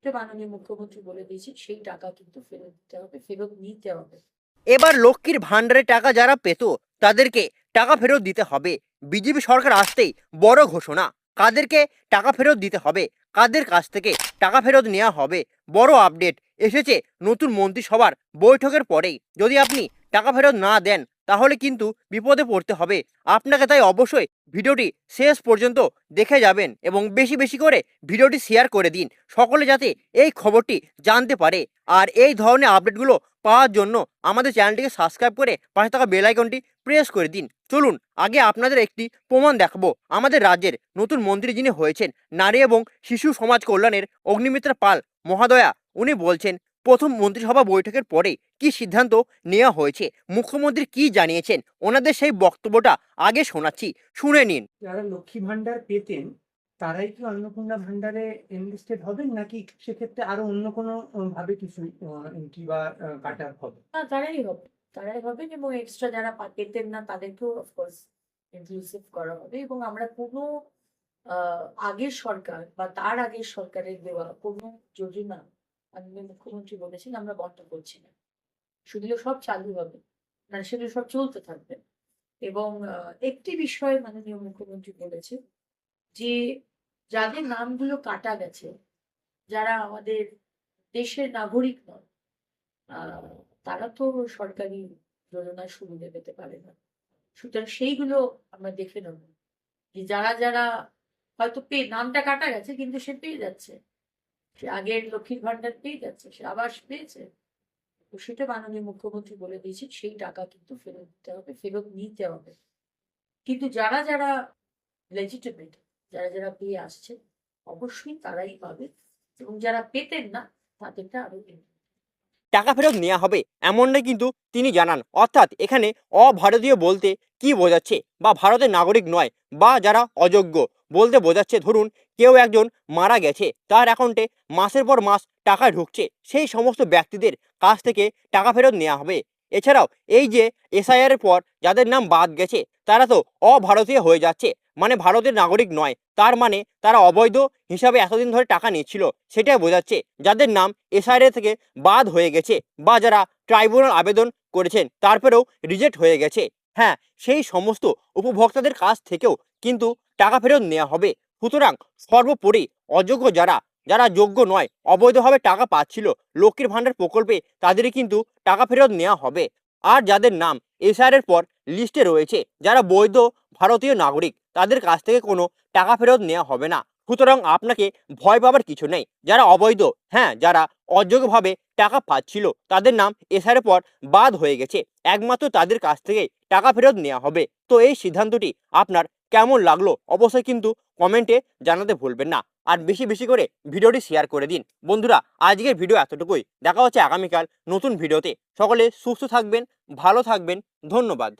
যে মাননীয় মুখ্যমন্ত্রী বলে দিয়েছেন সেই টাকা কিন্তু ফেরত দিতে হবে, ফেরত নিতে হবে। এবার লক্ষ্মীর ভাণ্ডারের টাকা যারা পেত তাদেরকে টাকা ফেরত দিতে হবে। বিজেপি সরকার আসতেই বড় ঘোষণা, কাদেরকে টাকা ফেরত দিতে হবে, কাদের কাছ থেকে টাকা ফেরত নেওয়া হবে, বড় আপডেট এসেছে নতুন মন্ত্রিসভার বৈঠকের পরেই। যদি আপনি টাকা ফেরত না দেন তাহলে কিন্তু বিপদে পড়তে হবে আপনাকে। তাই অবশ্যই ভিডিওটি শেষ পর্যন্ত দেখে যাবেন এবং বেশি বেশি করে ভিডিওটি শেয়ার করে দিন, সকলে যাতে এই খবরটি জানতে পারে। আর এই ধরনের আপডেটগুলো পাওয়ার জন্য আমাদের চ্যানেলটিকে সাবস্ক্রাইব করে পাশে থাকা বেল আইকনটি প্রেস করে দিন। চলুন আগে আপনাদের একটি প্রমাণ দেখাবো। আমাদের রাজ্যের নতুন মন্ত্রী যিনি হয়েছেন নারী এবং শিশু সমাজ কল্যাণের অগ্নিমিত্রা পাল মহাদয়া, উনি বলছেন প্রথম মন্ত্রিসভা বৈঠকের পরে কি সিদ্ধান্ত নেওয়া হয়েছে, মুখ্যমন্ত্রী কি জানিয়েছেন, ওনাদের সেই বক্তব্যটা আগে শোনাচ্ছি, শুনে নিন। যারা লক্ষ্মী ভান্ডার পেতেন তারাই কি অন্নপূর্ণা ভান্ডারে এনলিস্টেড হবেন, নাকি সেক্ষেত্রে আরো অন্য কোনো ভাবে কিছু এন্ট্রি বা কাটা হবে? না, তারাই হবে, তারাই হবেন এবং এক্সট্রা যারা পেতেন না তাদেরকেও অফকোর্স ইনক্লুসিভ করা হবে। এবং আমরা কোনো আগের সরকার বা তার আগের সরকারের দেওয়া কোনো যোজনা মাননীয় মুখ্যমন্ত্রী বলেছেন আমরা বন্ধ করছি না, সেগুলো সব চালু হবে, মানে সেগুলো সব চলতে থাকবে। এবং একটি বিষয় মাননীয় মুখ্যমন্ত্রী বলেছেন যে যাদের নামগুলো কাটা গেছে, যারা আমাদের দেশের নাগরিক নয়, তারা তো সরকারি যোজনার সুবিধা পেতে পারে না। সুতরাং সেইগুলো আমরা দেখে নেব যে যারা যারা হয়তো নামটা কাটা গেছে কিন্তু সে পেয়ে যাচ্ছে, সে আগের লক্ষ্মীর ভান্ডার পেয়ে যাচ্ছে, সে আবাস পেয়েছে, তো সেটা মাননীয় মুখ্যমন্ত্রী বলে দিয়েছেন সেই টাকা কিন্তু ফেরত দিতে হবে, ফেরত নিতে হবে। কিন্তু যারা যারা লেজিটিমেট, যারা যারা পেয়ে আসছে অবশ্যই তারাই পাবে, এবং যারা পেতেন না তাদেরটা আরো টাকা ফেরত নেওয়া হবে এমনটাই কিন্তু তিনি জানান। অর্থাৎ এখানে অভারতীয় বলতে কি বোঝাচ্ছে, বা ভারতের নাগরিক নয় বা যারা অযোগ্য বলতে বোঝাচ্ছে, ধরুন কেউ একজন মারা গেছে, তার অ্যাকাউন্টে মাসের পর মাস টাকা ঢুকছে, সেই সমস্ত ব্যক্তিদের কাছ থেকে টাকা ফেরত নেওয়া হবে। এছাড়াও এই যে এসআইআর এর পর যাদের নাম বাদ গেছে তারা তো অভারতীয় হয়ে যাচ্ছে, মানে ভারতের নাগরিক নয়, তার মানে তারা অবৈধ হিসাবে এতদিন ধরে টাকা নিচ্ছিল, সেটাই বোঝাচ্ছে। যাদের নাম এসআইআর থেকে বাদ হয়ে গেছে বা যারা ট্রাইব্যুনাল আবেদন করেছেন তারপরেও রিজেক্ট হয়ে গেছে, হ্যাঁ, সেই সমস্ত উপভোক্তাদের কাছ থেকেও কিন্তু টাকা ফেরত নেওয়া হবে। সুতরাং সর্বোপরি অযোগ্য যারা, যারা যোগ্য নয়, অবৈধভাবে টাকা পাচ্ছিল লক্ষ্মীর ভাণ্ডার প্রকল্পে, তাদেরই কিন্তু টাকা ফেরত নেওয়া হবে। আর যাদের নাম এসআইআর এর পর লিস্টে রয়েছে, যারা বৈধ ভারতীয় নাগরিক, তাদের কাছ থেকে কোনো টাকা ফেরত নেওয়া হবে না। সুতরাং আপনাকে ভয় পাবার কিছু নেই। যারা অবৈধ, হ্যাঁ, যারা অযোগ্যভাবে টাকা পাচ্ছিল, তাদের নাম এসআইআর পর বাদ হয়ে গেছে, একমাত্র তাদের কাছ থেকে টাকা ফেরত নেওয়া হবে। তো এই সিদ্ধান্তটি আপনার কেমন লাগলো অবশ্যই কিন্তু কমেন্টে জানাতে ভুলবেন না। আর বেশি বেশি করে ভিডিওটি শেয়ার করে দিন। বন্ধুরা, আজকের ভিডিও এতটুকুই, দেখা হচ্ছে আগামীকাল নতুন ভিডিওতে। সকলে সুস্থ থাকবেন, ভালো থাকবেন, ধন্যবাদ।